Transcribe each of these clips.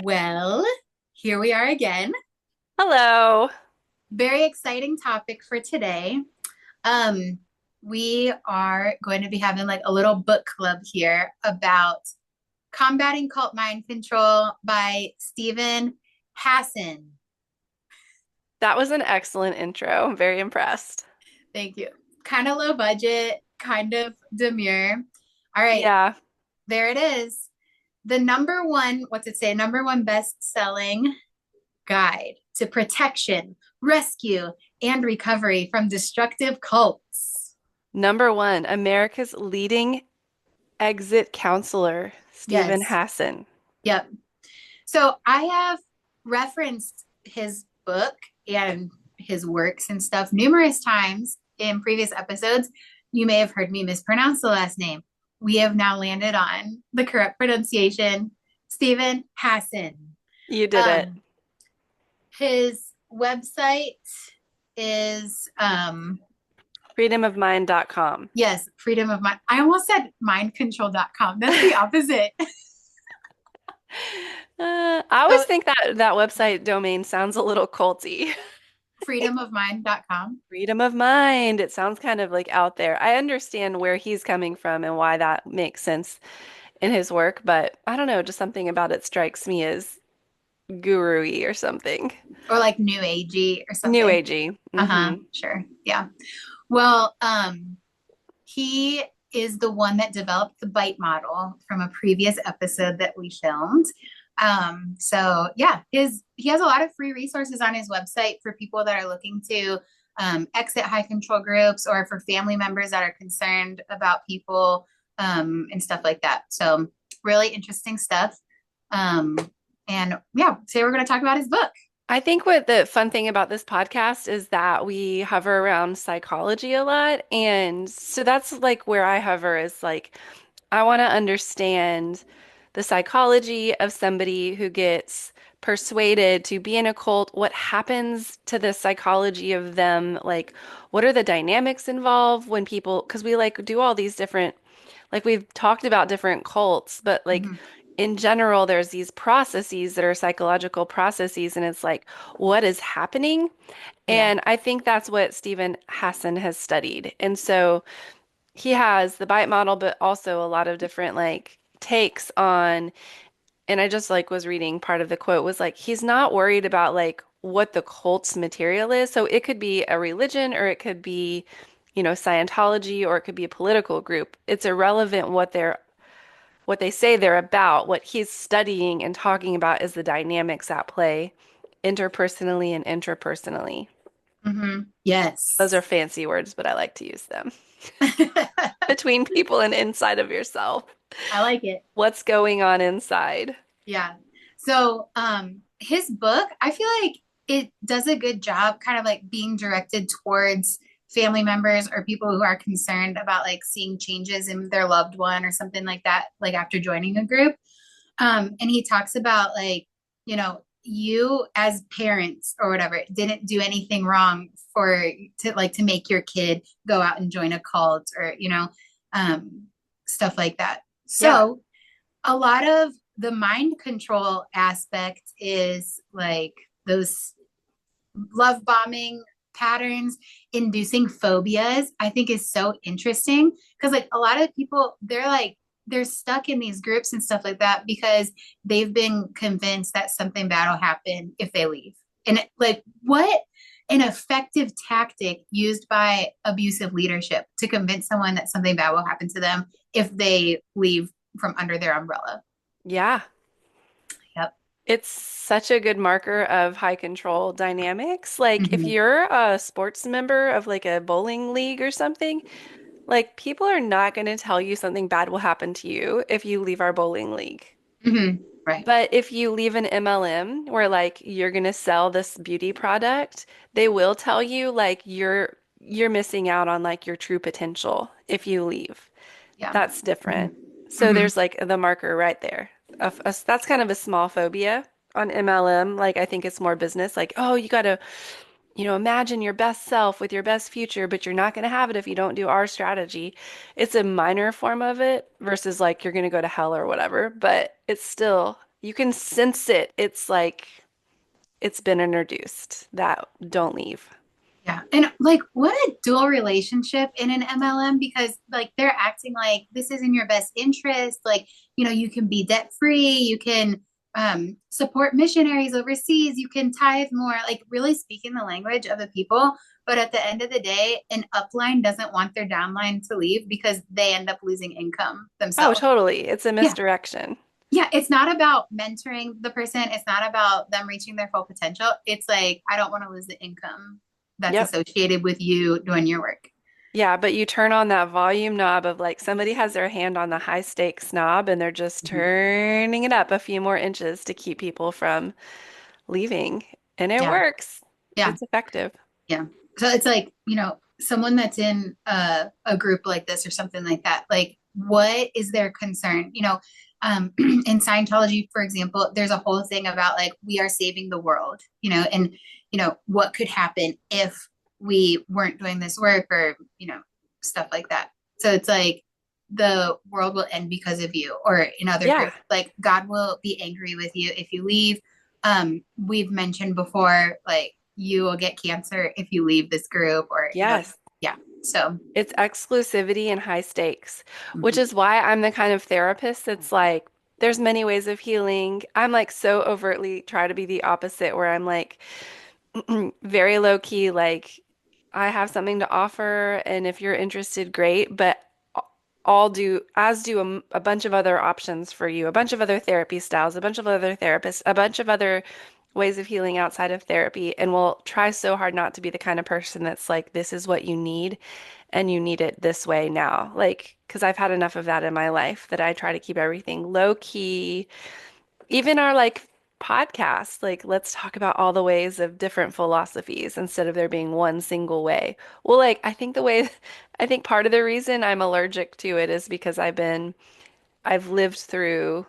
Well, here we are again. Hello. Very exciting topic for today. Um, we are going to be having like a little book club here about Combating Cult Mind Control by Steven Hassan. That was an excellent intro. I'm very impressed. Thank you. Kind of low budget, kind of demure. All right, Yeah, there it is. The number one, what's it say? Number one best-selling guide to protection, rescue, and recovery from destructive cults. number one, America's leading exit counselor, Steven Yes. Hassan. Yep. So I have referenced his book and his works and stuff numerous times in previous episodes. You may have heard me mispronounce the last name. We have now landed on the correct pronunciation, Steven Hassan. You did it. Um, his website is Freedomofmind.com. yes, freedom of mind. I almost said mindcontrol.com. That's the opposite. I always So think that website domain sounds a little culty. freedomofmind.com. Freedom of mind. It sounds kind of like out there. I understand where he's coming from and why that makes sense in his work, but I don't know, just something about it strikes me as guru-y or something. Or like new agey or New something. agey. Uh-huh. Mm-hmm. Sure. Yeah. Well, he is the one that developed the bite model from a previous episode that we filmed. So yeah, his he has a lot of free resources on his website for people that are looking to exit high control groups or for family members that are concerned about people and stuff like that. So really interesting stuff. Um, and yeah, today we're going to talk about his book. I think what the fun thing about this podcast is that we hover around psychology a lot. And so that's like where I hover is like, I want to understand the psychology of somebody who gets persuaded to be in a cult. What happens to the psychology of them? Like, what are the dynamics involved when people, because we like do all these different, like we've talked about different cults, but like Mm-hmm. in general, there's these processes that are psychological processes, and it's like, what is happening? Yeah. And I think that's what Stephen Hassan has studied. And so he has the bite model, but also a lot of different like takes on, and I just like was reading part of the quote was like, he's not worried about like what the cult's material is. So it could be a religion or it could be, Scientology or it could be a political group. It's irrelevant what they say they're about. What he's studying and talking about is the dynamics at play interpersonally and intrapersonally. Mm-hmm. Those are Yes. fancy words, but I like to use them. I Between people and inside of yourself. like it. What's going on inside? Yeah. So, his book, I feel like it does a good job kind of like being directed towards family members or people who are concerned about like seeing changes in their loved one or something like that, like after joining a group. And he talks about like, you as parents or whatever didn't do anything wrong for to make your kid go out and join a cult or, um, stuff like that. Yeah. So a lot of the mind control aspect is like those love bombing patterns inducing phobias. I think is so interesting because like a lot of people they're stuck in these groups and stuff like that because they've been convinced that something bad will happen if they leave. And like what an effective tactic used by abusive leadership to convince someone that something bad will happen to them if they leave from under their umbrella. Yeah. Yep. It's such a good marker of high control dynamics. Like if Mm-hmm. you're a sports member of like a bowling league or something, like people are not going to tell you something bad will happen to you if you leave our bowling league. Mm-hmm. Right. But if you leave an MLM where like you're going to sell this beauty product, they will tell you like you're missing out on like your true potential if you leave. Yeah. That's different. Mm-hmm. So Mm-hmm. there's like the marker right there. That's kind of a small phobia on MLM. Like I think it's more business. Like, oh, you got to, imagine your best self with your best future, but you're not going to have it if you don't do our strategy. It's a minor form of it versus like you're going to go to hell or whatever, but it's still, you can sense it. It's like it's been introduced that don't leave. Yeah. And like, what a dual relationship in an MLM, because like they're acting like this is in your best interest. Like, you can be debt free, you can support missionaries overseas, you can tithe more, like really speaking the language of the people. But at the end of the day, an upline doesn't want their downline to leave because they end up losing income Oh, themselves. totally. It's a Yeah. misdirection. Yeah. It's not about mentoring the person, it's not about them reaching their full potential. It's like, I don't want to lose the income that's Yep. associated with you doing your work. Yeah, but you turn on that volume knob of like somebody has their hand on the high stakes knob and they're just Mhm. turning it up a few more inches to keep people from leaving. And it Yeah. works. Yeah. It's effective. Yeah. So it's like, someone that's in a group like this or something like that, like what is their concern? In Scientology, for example, there's a whole thing about like we are saving the world, and what could happen if we weren't doing this work or, stuff like that. So it's like the world will end because of you, or in other Yeah. groups, like God will be angry with you if you leave. We've mentioned before, like you will get cancer if you leave this group, or Yes. yeah. So It's exclusivity and high stakes, which mhm, is why I'm the kind of therapist that's like, there's many ways of healing. I'm like so overtly try to be the opposite, where I'm like very low key, like I have something to offer, and if you're interested, great. But I'll do, as do a bunch of other options for you, a bunch of other therapy styles, a bunch of other therapists, a bunch of other ways of healing outside of therapy. And we'll try so hard not to be the kind of person that's like, this is what you need and you need it this way now. Like, because I've had enough of that in my life that I try to keep everything low key. Even our like podcast, like, let's talk about all the ways of different philosophies instead of there being one single way. Well, like, I think the way, I think part of the reason I'm allergic to it is because I've lived through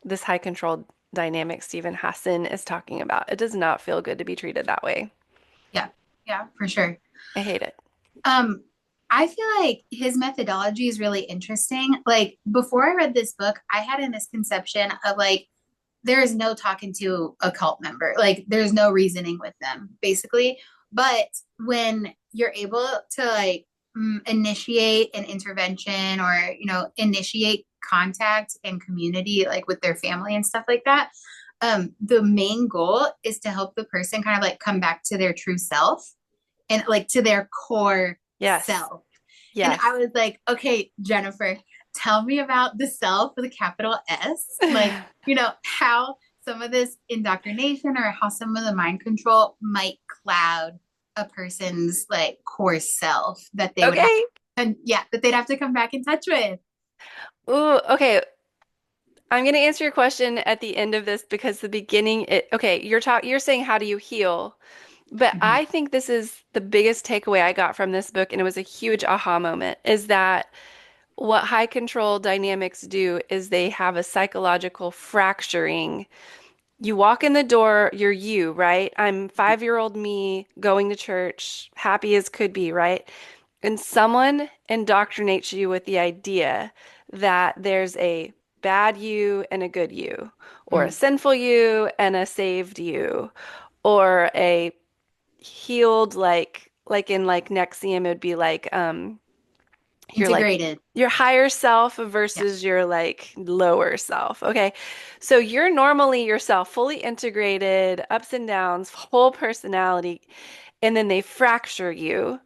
this high control dynamic Steven Hassan is talking about. It does not feel good to be treated that way. yeah, yeah, for sure. I hate it. Um, I feel like his methodology is really interesting. Like before I read this book, I had a misconception of like there is no talking to a cult member. Like there's no reasoning with them, basically. But when you're able to like initiate an intervention, or initiate contact and community like with their family and stuff like that, the main goal is to help the person kind of like come back to their true self and like to their core Yes. self. And Yes. I was like, okay, Jennifer, tell me about the self with a capital S. Like, how some of this indoctrination or how some of the mind control might cloud a person's like core self that they would have, Okay. and yeah, that they'd have to come back in touch with. Ooh, okay. I'm going to answer your question at the end of this because the beginning okay, you're saying how do you heal? But Mhm. I think this is the biggest takeaway I got from this book, and it was a huge aha moment, is that what high control dynamics do is they have a psychological fracturing. You walk in the door, you're you, right? I'm 5-year-old me going to church, happy as could be, right? And someone indoctrinates you with the idea that there's a bad you and a good you, or a Mm. sinful you and a saved you, or a healed like in like Nexium, it would be like you're like Integrated. your higher self Yeah. versus your like lower self. Okay. So you're normally yourself, fully integrated, ups and downs, whole personality, and then they fracture you.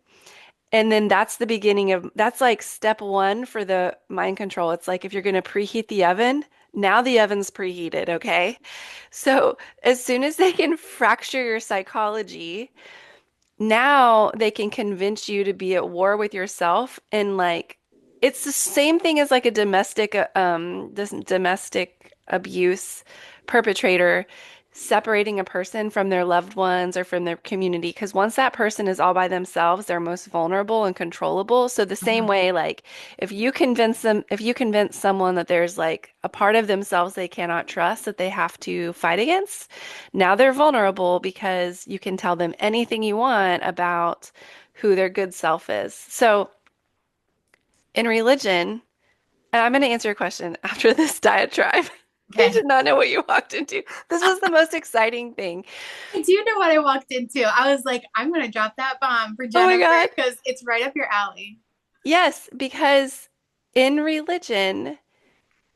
And then that's the beginning of that's like step one for the mind control. It's like if you're going to preheat the oven, now the oven's preheated, okay? So as soon as they can fracture your psychology, now they can convince you to be at war with yourself and like it's the same thing as like a this domestic abuse perpetrator separating a person from their loved ones or from their community because once that person is all by themselves they're most vulnerable and controllable. So the same Mhm. way, like if you convince someone that there's like a part of themselves they cannot trust that they have to fight against, now they're vulnerable because you can tell them anything you want about who their good self is. So in religion, and I'm going to answer your question after this diatribe. I Okay. did not know what you walked into. This was the most exciting thing. I do know what I walked into. I was like, I'm going to drop that bomb for Oh my Jennifer God. because it's right up your alley. Yes, because in religion,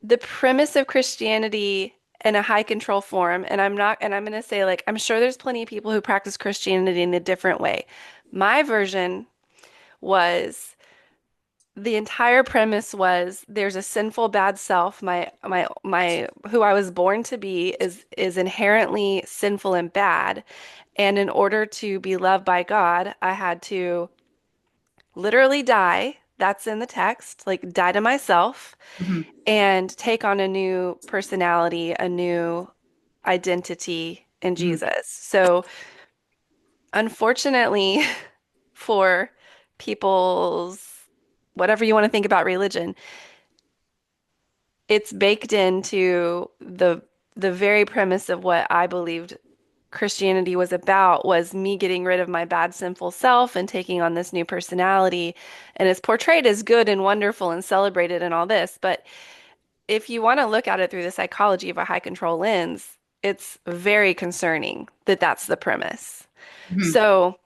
the premise of Christianity in a high control form, and I'm going to say, like, I'm sure there's plenty of people who practice Christianity in a different way. My version was the entire premise was there's a sinful bad self. My who I was born to be is inherently sinful and bad. And in order to be loved by God, I had to literally die. That's in the text, like die to myself Mhm. and take on a new personality, a new identity in Mhm. Jesus. So, unfortunately, for people's whatever you want to think about religion, it's baked into the very premise of what I believed Christianity was about was me getting rid of my bad sinful self and taking on this new personality. And it's portrayed as good and wonderful and celebrated and all this. But if you want to look at it through the psychology of a high control lens, it's very concerning that that's the premise. Mhm. So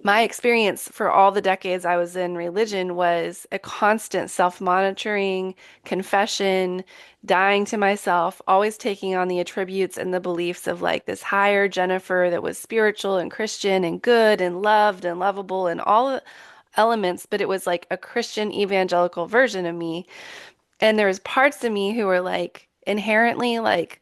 my experience for all the decades I was in religion was a constant self-monitoring, confession, dying to myself, always taking on the attributes and the beliefs of like this higher Jennifer that was spiritual and Christian and good and loved and lovable and all elements, but it was like a Christian evangelical version of me. And there was parts of me who were like inherently like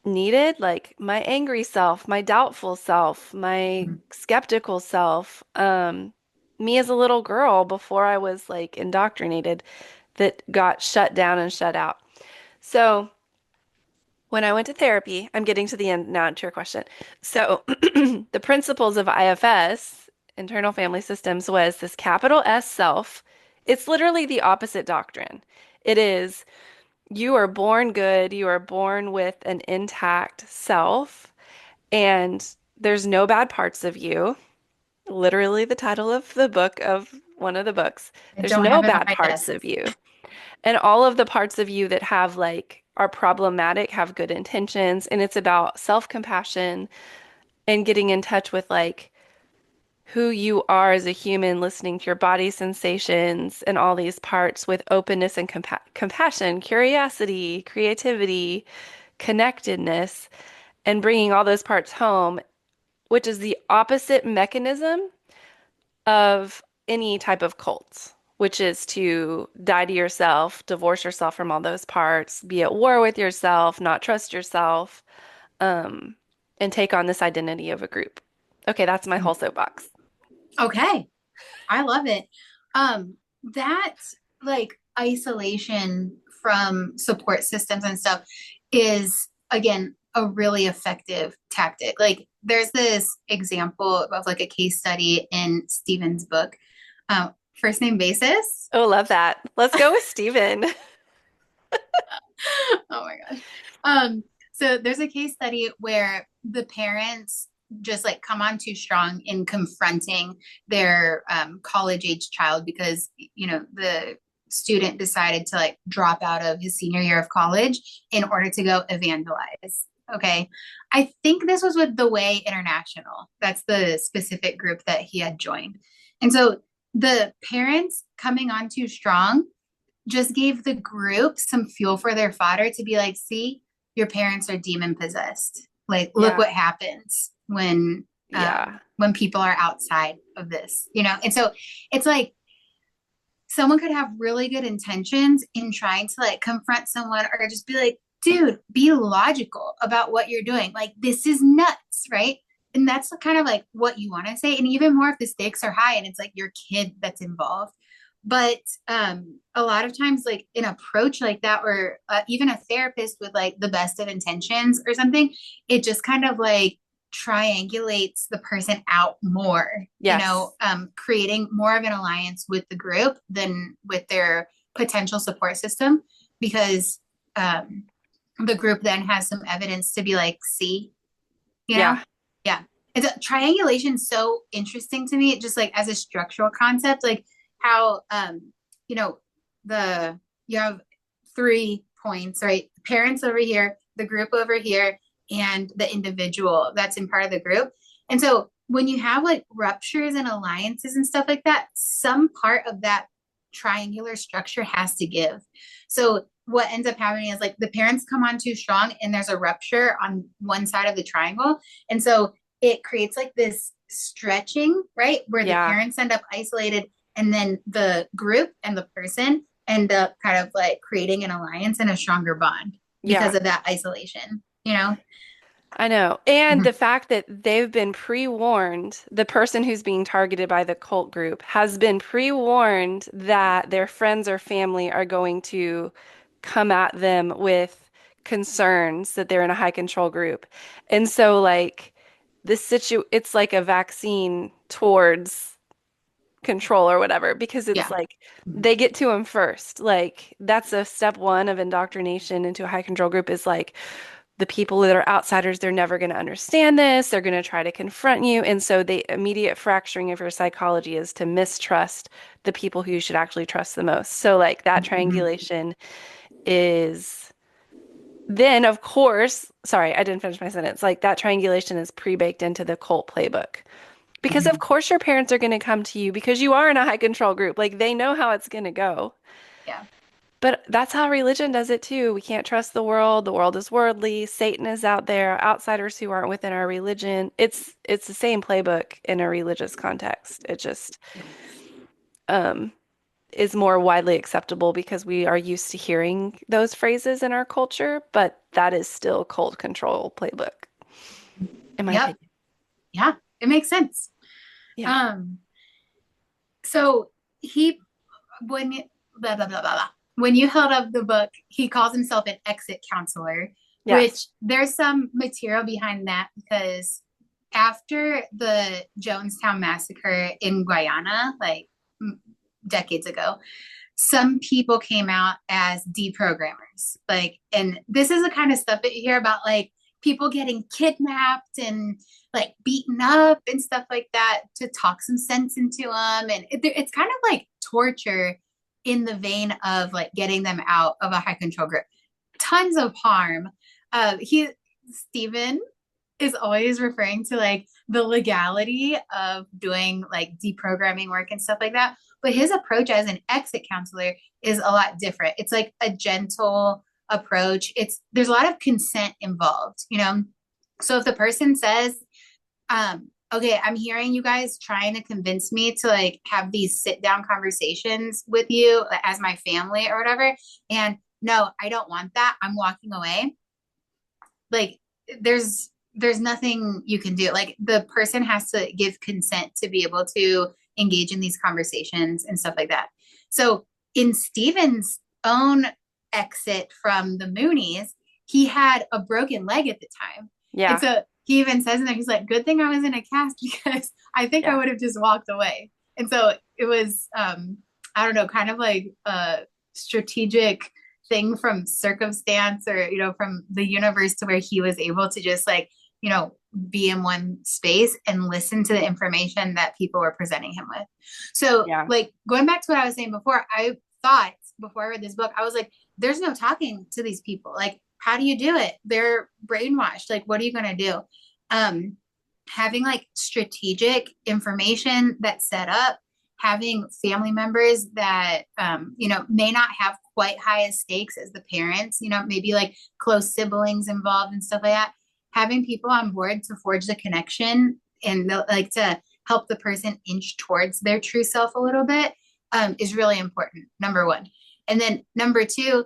needed, like my angry self, my doubtful self, my Mhm. skeptical self, me as a little girl before I was like indoctrinated that got shut down and shut out. So when I went to therapy, I'm getting to the end now to your question. So the principles of IFS, internal family systems, was this capital S self. It's literally the opposite doctrine. It is you are born good, you are born with an intact self, and there's no bad parts of you. Literally, the title of the book of one of the books. I There's don't no have it on bad my parts desk. of you. And all of the parts of you that have like are problematic have good intentions. And it's about self-compassion and getting in touch with like who you are as a human, listening to your body sensations and all these parts with openness and compassion, curiosity, creativity, connectedness, and bringing all those parts home, which is the opposite mechanism of any type of cult, which is to die to yourself, divorce yourself from all those parts, be at war with yourself, not trust yourself, um, and take on this identity of a group. Okay, that's my whole soapbox. Okay. I love it. That like isolation from support systems and stuff is again a really effective tactic. Like there's this example of like a case study in Steven's book, First Name Basis. Oh, love that. Let's go with Steven. Oh my gosh. So there's a case study where the parents just like come on too strong in confronting their college age child because the student decided to like drop out of his senior year of college in order to go evangelize. Okay. I think this was with the Way International. That's the specific group that he had joined. And so the parents coming on too strong just gave the group some fuel for their fodder to be like, see, your parents are demon possessed. Like, look Yeah. what happens Yeah. when people are outside of this, And so it's like someone could have really good intentions in trying to like confront someone or just be like, dude, be logical about what you're doing. Like, this is nuts, right? And that's kind of like what you want to say. And even more if the stakes are high and it's like your kid that's involved. But a lot of times, like an approach like that, or even a therapist with like the best of intentions or something, it just kind of like triangulates the person out more, Yes. creating more of an alliance with the group than with their potential support system because the group then has some evidence to be like, see, you know? Yeah. Yeah. It's a triangulation so interesting to me, just like as a structural concept, like how you know, the you have three points, right? Parents over here, the group over here, and the individual that's in part of the group. And so when you have like ruptures and alliances and stuff like that, some part of that triangular structure has to give. So what ends up happening is like the parents come on too strong and there's a rupture on one side of the triangle. And so it creates like this stretching, right? Where the Yeah. parents end up isolated and then the group and the person end up kind of like creating an alliance and a stronger bond Yeah. because of that isolation, you know? I know. And Mhm. the fact that they've been pre-warned, the person who's being targeted by the cult group has been pre-warned that their friends or family are going to come at them with concerns that they're in a high control group. And so like it's like a vaccine towards control or whatever because it's Yeah. like they get to them first. Like that's a step one of indoctrination into a high control group is like the people that are outsiders, they're never going to understand this. They're going to try to confront you. And so the immediate fracturing of your psychology is to mistrust the people who you should actually trust the most. So, like, that Mhm. triangulation is then, of course, sorry, I didn't finish my sentence. Like, that triangulation is pre-baked into the cult playbook. Because, of Mhm. course, your parents are going to come to you because you are in a high control group. Like, they know how it's going to go. Yeah. But that's how religion does it too. We can't trust the world. The world is worldly. Satan is out there. Outsiders who aren't within our religion. It's the same playbook in a religious context. It just um, is more widely acceptable because we are used to hearing those phrases in our culture, but that is still cult control playbook, in my Yep. opinion. Yeah. It makes sense. Yeah. Um, so he when blah blah blah blah blah. When you held up the book, he calls himself an exit counselor, Yes. which there's some material behind that because after the Jonestown massacre in Guyana, like decades ago, some people came out as deprogrammers. Like, and this is the kind of stuff that you hear about, like people getting kidnapped and like beaten up and stuff like that to talk some sense into them. And it's kind of like torture in the vein of like getting them out of a high control group. Tons of harm. Steven is always referring to like the legality of doing like deprogramming work and stuff like that. But his approach as an exit counselor is a lot different. It's like a gentle approach. There's a lot of consent involved, you know? So if the person says, okay, I'm hearing you guys trying to convince me to like have these sit down conversations with you as my family or whatever. And no, I don't want that. I'm walking away. Like there's nothing you can do. Like the person has to give consent to be able to engage in these conversations and stuff like that. So in Steven's own exit from the Moonies, he had a broken leg at the time. And Yeah. so he even says in there, he's like, good thing I was in a cast because I think I Yeah. would have just walked away. And so it was I don't know, kind of like a strategic thing from circumstance or from the universe to where he was able to just like be in one space and listen to the information that people were presenting him with. So Yeah. like going back to what I was saying before, I thought before I read this book, I was like, there's no talking to these people. Like, how do you do it? They're brainwashed. Like, what are you going to do? Having like strategic information that's set up, having family members that may not have quite high as stakes as the parents, maybe like close siblings involved and stuff like that. Having people on board to forge the connection and like to help the person inch towards their true self a little bit is really important. Number one. And then number two,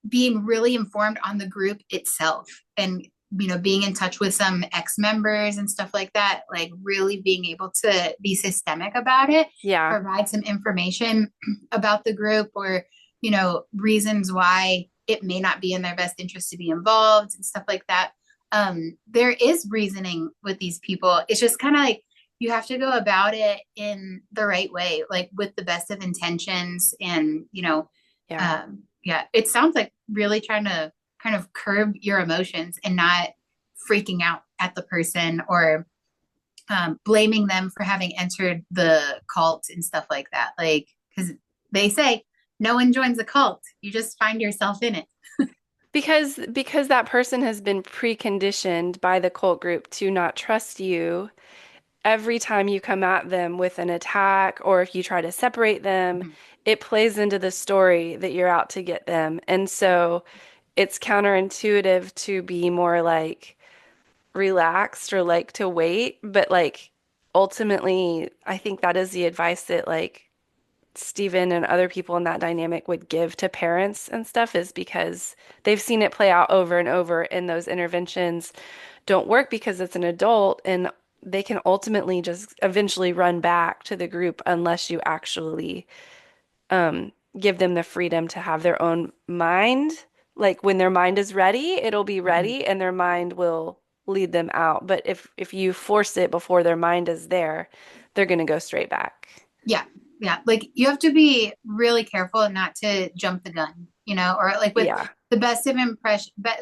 being really informed on the group itself and being in touch with some ex-members and stuff like that, like really being able to be systemic about it, Yeah. provide some information about the group or reasons why it may not be in their best interest to be involved and stuff like that. There is reasoning with these people. It's just kind of like you have to go about it in the right way, like with the best of intentions and Yeah. yeah, it sounds like really trying to kind of curb your emotions and not freaking out at the person or blaming them for having entered the cult and stuff like that. Like, because they say no one joins a cult, you just find yourself in it. Because that person has been preconditioned by the cult group to not trust you. Every time you come at them with an attack or if you try to separate them, Mhm. it plays into the story that you're out to get them. And so it's counterintuitive to be more like relaxed or like to wait, but like ultimately, I think that is the advice that like Stephen and other people in that dynamic would give to parents and stuff is because they've seen it play out over and over, and those interventions don't work because it's an adult, and they can ultimately just eventually run back to the group unless you actually give them the freedom to have their own mind. Like when their mind is ready, it'll be Mhm. ready and their mind will lead them out. But if you force it before their mind is there, they're going to go straight back. Yeah. Yeah. Like you have to be really careful not to jump the gun, or like with Yeah. the best of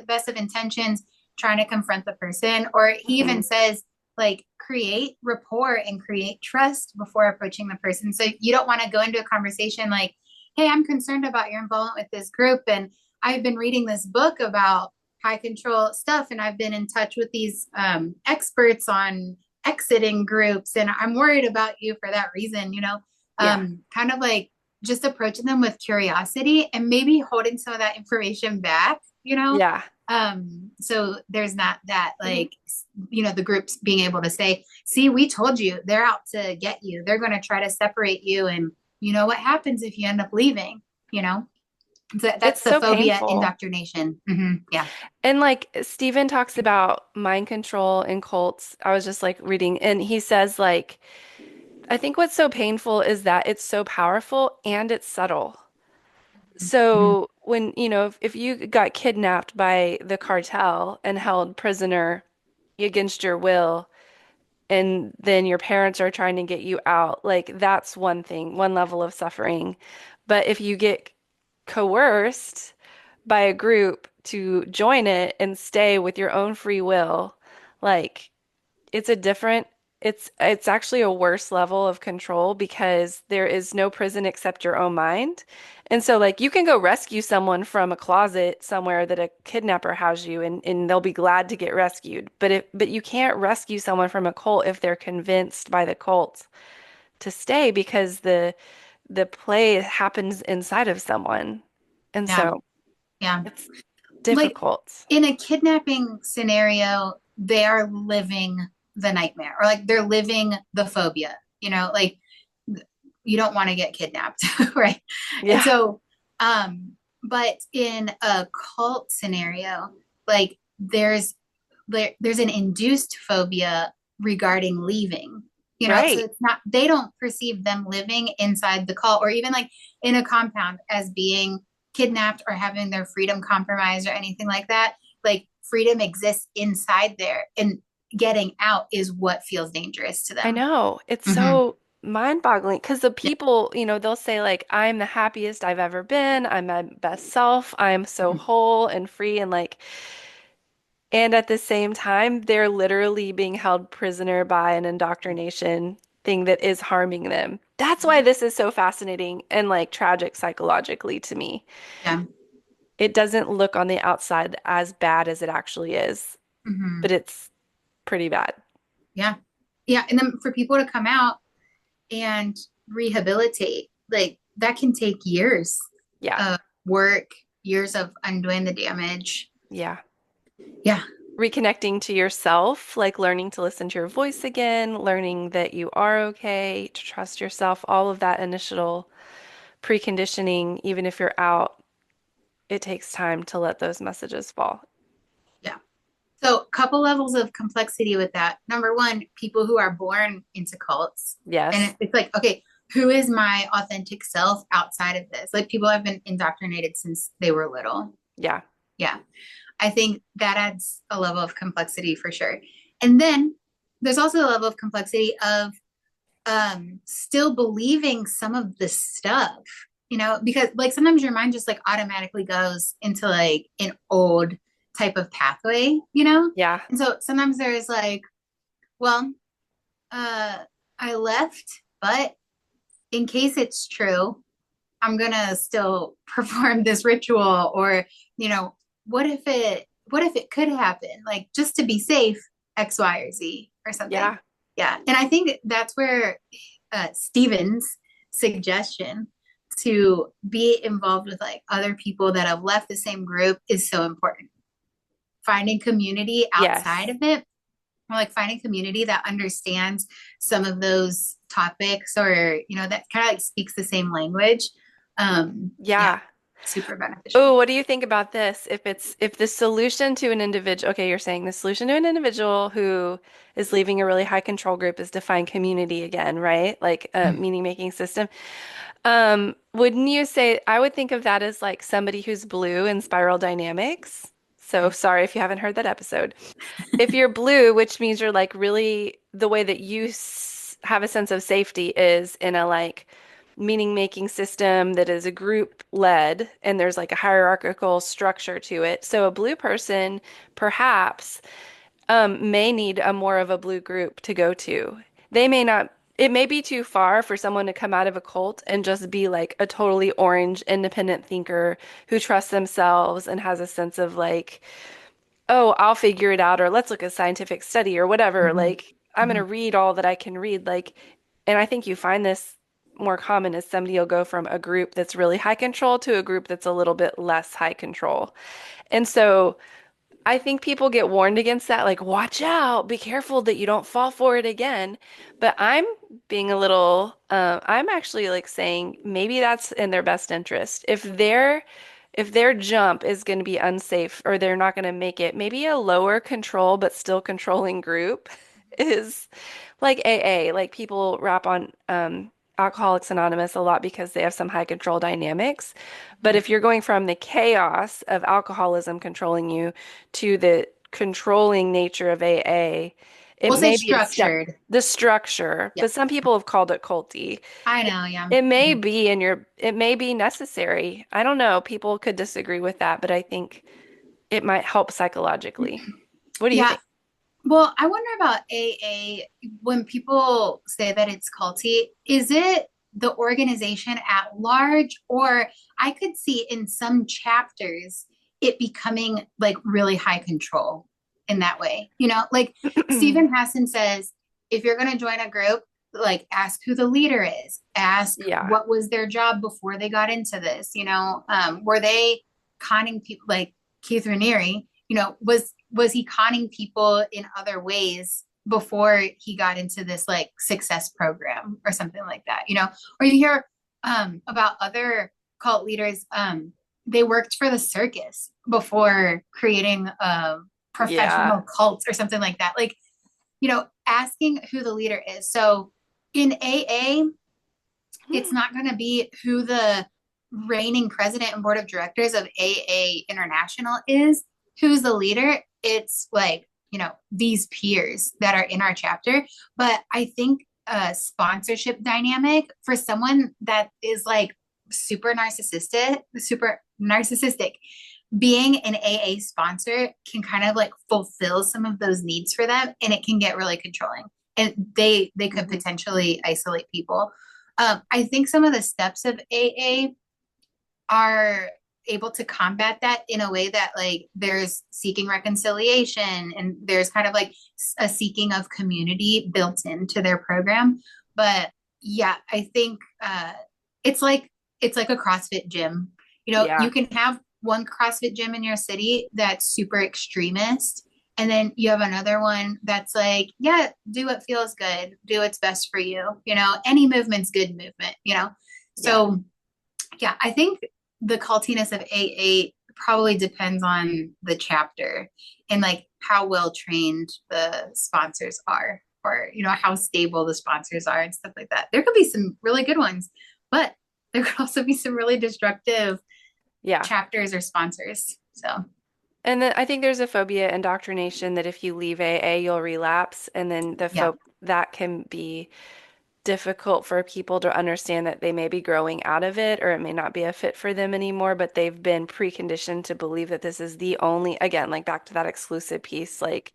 best of intentions, trying to confront the person. Or he even Mhm. says, like, create rapport and create trust before approaching the person. So you don't want to go into a conversation like, hey, I'm concerned about your involvement with this group. And I've been reading this book about high control stuff. And I've been in touch with these experts on exiting groups, and I'm worried about you for that reason. Yeah. Kind of like just approaching them with curiosity and maybe holding some of that information back. Yeah. So there's not that, Mhm. like, the groups being able to say, see, we told you they're out to get you, they're going to try to separate you, and you know what happens if you end up leaving. So It's that's the so phobia painful. indoctrination. Yeah. And like Stephen talks about mind control in cults. I was just like reading, and he says, like, I think what's so painful is that it's so powerful and it's subtle. Mhm. So when, if you got kidnapped by the cartel and held prisoner against your will, and then your parents are trying to get you out, like that's one thing, one level of suffering. But if you get coerced by a group to join it and stay with your own free will, like it's a different it's actually a worse level of control because there is no prison except your own mind. And so like you can go rescue someone from a closet somewhere that a kidnapper has you and they'll be glad to get rescued. But you can't rescue someone from a cult if they're convinced by the cult to stay because the play happens inside of someone. And Yeah. so Yeah. it's Like difficult. in a kidnapping scenario, they are living the nightmare, or like they're living the phobia. Like you don't want to get kidnapped, right? And Yeah, so, but in a cult scenario, like there's an induced phobia regarding leaving. So right. it's not, they don't perceive them living inside the cult or even like in a compound as being kidnapped or having their freedom compromised or anything like that. Like freedom exists inside there, and getting out is what feels dangerous to I them. know. It's Mm-hmm. so mind-boggling because the Yeah. people, they'll say like, I'm the happiest I've ever been. I'm my best self. I'm so whole and free and like, and at the same time, they're literally being held prisoner by an indoctrination thing that is harming them. That's why this is so fascinating and like tragic psychologically to me. Yeah. It doesn't look on the outside as bad as it actually is, Mm-hmm. but it's pretty bad. Yeah. Yeah. And then for people to come out and rehabilitate, like that can take years Yeah. of work, years of undoing the damage. Yeah. Yeah. Reconnecting to yourself, like learning to listen to your voice again, learning that you are okay, to trust yourself, all of that initial preconditioning, even if you're out, it takes time to let those messages fall. Yeah. So, a couple levels of complexity with that. Number one, people who are born into cults. Yes. And it's like, okay, who is my authentic self outside of this? Like, people have been indoctrinated since they were little. Yeah. Yeah. I think that adds a level of complexity for sure. And then there's also a level of complexity of still believing some of the stuff, because like sometimes your mind just like automatically goes into like an old type of pathway. Yeah. And so sometimes there's like, well, uh I left, but in case it's true, I'm gonna still perform this ritual, or you know what if it could happen? Like just to be safe, X, Y, or Z or something. Yeah. Yeah. And I think that's where Steven's suggestion to be involved with like other people that have left the same group is so important. Finding community outside Yes. of it, or like finding community that understands some of those topics, or that kind of like speaks the same language. Yeah, Yeah. super beneficial. Oh, what do you think about this? If the solution to an individual, okay, you're saying the solution to an individual who is leaving a really high control group is to find community again, right? Like a meaning making system. Wouldn't you say I would think of that as like somebody who's blue in spiral dynamics? So Okay. sorry if you haven't heard that episode. If you're blue, which means you're like really the way that you have a sense of safety is in a like meaning making system that is a group led and there's like a hierarchical structure to it. So a blue person perhaps may need a more of a blue group to go to. They may not, it may be too far for someone to come out of a cult and just be like a totally orange independent thinker who trusts themselves and has a sense of like, oh, I'll figure it out, or let's look at scientific study or whatever. Mhm. Like, I'm going to Mhm. read all that I can read. Like, and I think you find this more common as somebody will go from a group that's really high control to a group that's a little bit less high control. And so I think people get warned against that, like, watch out, be careful that you don't fall for it again. But I'm being a little, I'm actually like saying maybe that's in their best interest. If their jump is going to be unsafe or they're not going to make it, maybe a lower control but still controlling group is like AA. Like people rap on Alcoholics Anonymous a lot because they have some high control dynamics. But if you're going from the chaos of alcoholism controlling you to the controlling nature of AA, it We'll say may be a step, structured. the structure, Yeah, but some people have called it culty. I know. Yeah. It may Mhm. be in your, it may be necessary. I don't know. People could disagree with that, but I think it might help psychologically. What do you Yeah. think? Well, I wonder about AA when people say that it's culty. Is it the organization at large, or I could see in some chapters it becoming like really high control in that way? Like Steven Hassan says, if you're going to join a group, like ask who the leader is, ask Yeah. what was their job before they got into this. Were they conning people like Keith Raniere? Was he conning people in other ways before he got into this like success program or something like that? Or you hear about other cult leaders. They worked for the circus before creating Yeah. professional cults or something like that. Like, asking who the leader is. So in AA, it's not going to be who the reigning president and board of directors of AA International is, who's the leader. It's like, these peers that are in our chapter. But I think a sponsorship dynamic for someone that is like super narcissistic, being an AA sponsor can kind of like fulfill some of those needs for them, and it can get really controlling. And they could Mhm. potentially isolate people. I think some of the steps of AA are able to combat that in a way that like there's seeking reconciliation, and there's kind of like a seeking of community built into their program. But yeah, I think it's like it's like a CrossFit gym. You Yeah. can have one CrossFit gym in your city that's super extremist, and then you have another one that's like, yeah, do what feels good, do what's best for you. Any movement's good movement. Yeah. So yeah, I think the cultiness of AA probably depends on the chapter and like how well trained the sponsors are, or how stable the sponsors are and stuff like that. There could be some really good ones, but there could also be some really destructive Yeah. chapters or sponsors. So And then I think there's a phobia indoctrination that if you leave AA, you'll relapse. And then yeah. that can be difficult for people to understand that they may be growing out of it or it may not be a fit for them anymore, but they've been preconditioned to believe that this is the only, again, like back to that exclusive piece, like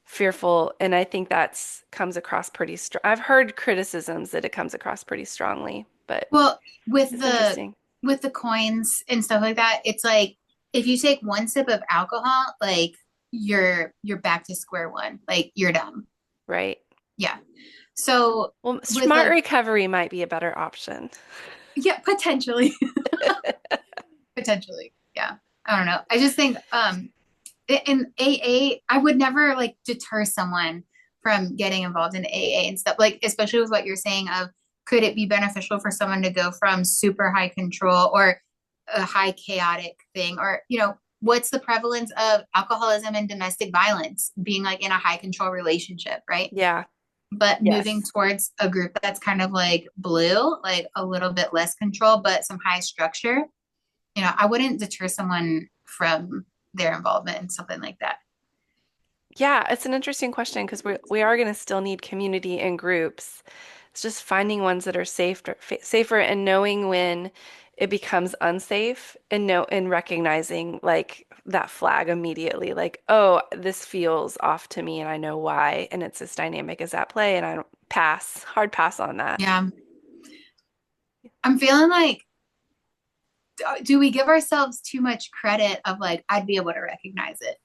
fearful. And I think that's comes across pretty strong. I've heard criticisms that it comes across pretty strongly, but Well, with it's the interesting. with the coins and stuff like that, it's like if you take one sip of alcohol, like you're back to square one. Like you're done. Right. Yeah. So Well, with smart like, recovery might be a better option. yeah, potentially. Potentially. Yeah. I don't know. I just think in AA, I would never like deter someone from getting involved in AA and stuff. Like, especially with what you're saying of could it be beneficial for someone to go from super high control or a high chaotic thing? Or, what's the prevalence of alcoholism and domestic violence being like in a high control relationship, right? Yeah. But moving Yes. towards a group that's kind of like blue, like a little bit less control, but some high structure, I wouldn't deter someone from their involvement in something like that. Yeah, it's an interesting question because we are going to still need community and groups. It's just finding ones that are safer and knowing when it becomes unsafe and recognizing like that flag immediately, like, oh, this feels off to me and I know why, and it's this dynamic is at play, and I don't hard pass on that. Yeah. I'm feeling like, do we give ourselves too much credit of like, I'd be able to recognize it?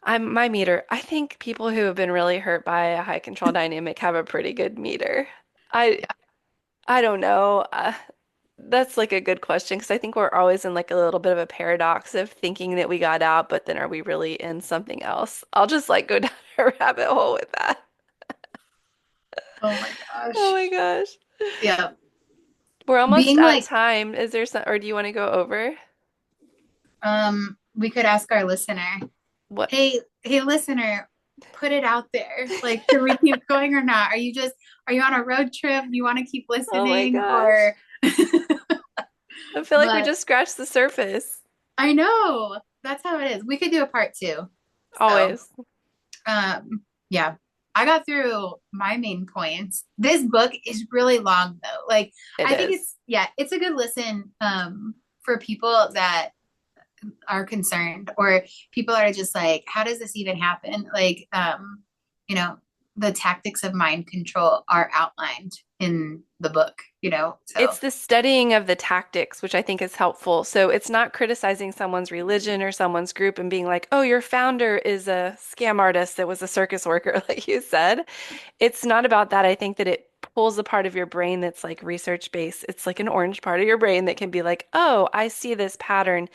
I'm my meter. I think people who have been really hurt by a high control dynamic have a pretty good meter. I Yeah. I don't know. That's like a good question because I think we're always in like a little bit of a paradox of thinking that we got out, but then are we really in something else? I'll just like go down a rabbit hole with that. Oh my Oh gosh. my gosh. Yeah. We're almost Being at like, time. Is there some, or do you want to go over? we could ask our listener, What? hey, listener, put it out there. Like, can we keep going or not? Are you on a road trip? You want to keep Oh my listening or, gosh. I feel like we but just scratched the surface. I know that's how it is. We could do a part two. So, Always. yeah, I got through my main points. This book is really long though. Like, It I think is. yeah, it's a good listen, for people that are concerned or people that are just like, how does this even happen? Like, you know, the tactics of mind control are outlined in the book. So It's the studying of the tactics, which I think is helpful. So it's not criticizing someone's religion or someone's group and being like, oh, your founder is a scam artist that was a circus worker, like you said. It's not about that. I think that it pulls a part of your brain that's like research based. It's like an orange part of your brain that can be like, oh, I see this pattern.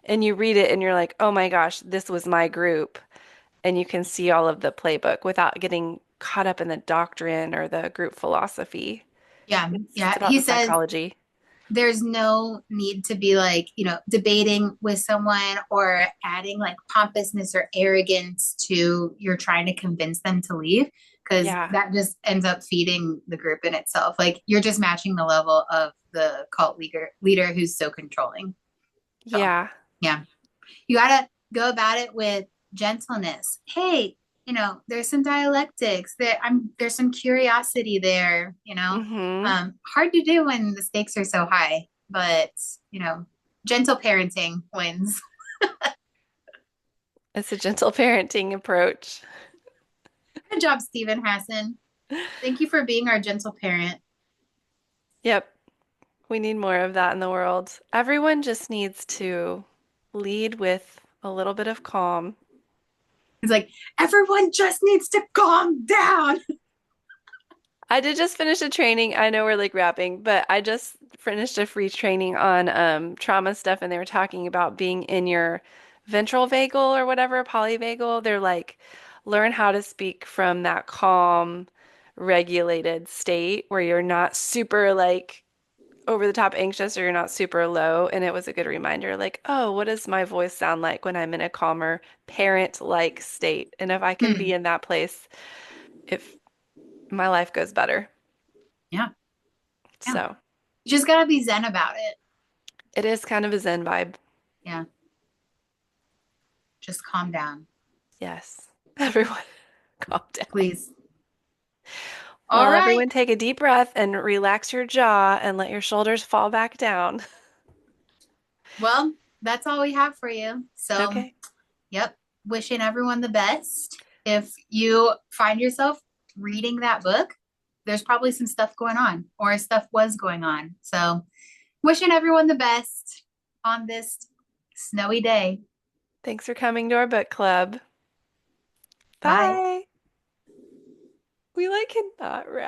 And you read it and you're like, oh my gosh, this was my group. And you can see all of the playbook without getting caught up in the doctrine or the group philosophy. yeah, It's yeah. about He the says psychology. there's no need to be like, debating with someone or adding like pompousness or arrogance to you're trying to convince them to leave because Yeah. that just ends up feeding the group in itself. Like you're just matching the level of the cult leader who's so controlling. So, Yeah. yeah. You got to go about it with gentleness. Hey, there's some dialectics there's some curiosity there. Hmm. Hard to do when the stakes are so high, but you know, gentle parenting wins. It's a gentle parenting approach. Good job, Steven Hassan. Thank you for being our gentle parent. Yep. We need more of that in the world. Everyone just needs to lead with a little bit of calm. He's like, everyone just needs to calm down. I did just finish a training. I know we're like wrapping, but I just finished a free training on trauma stuff, and they were talking about being in your ventral vagal or whatever, polyvagal. They're like, learn how to speak from that calm, regulated state where you're not super like over the top anxious or you're not super low. And it was a good reminder, like, oh, what does my voice sound like when I'm in a calmer parent-like state? And if I can be Hmm. in that place, if my life goes better. Yeah, yeah. So You just gotta be zen about it. it is kind of a Zen vibe. Yeah, just calm down, Yes. Everyone, calm down. please. All Well, right. everyone take a deep breath and relax your jaw and let your shoulders fall back down. Well, that's all we have for you. So, Okay. yep. Wishing everyone the best. If you find yourself reading that book, there's probably some stuff going on or stuff was going on. So, wishing everyone the best on this snowy day. Thanks for coming to our book club. Bye. Bye. We like cannot wrap.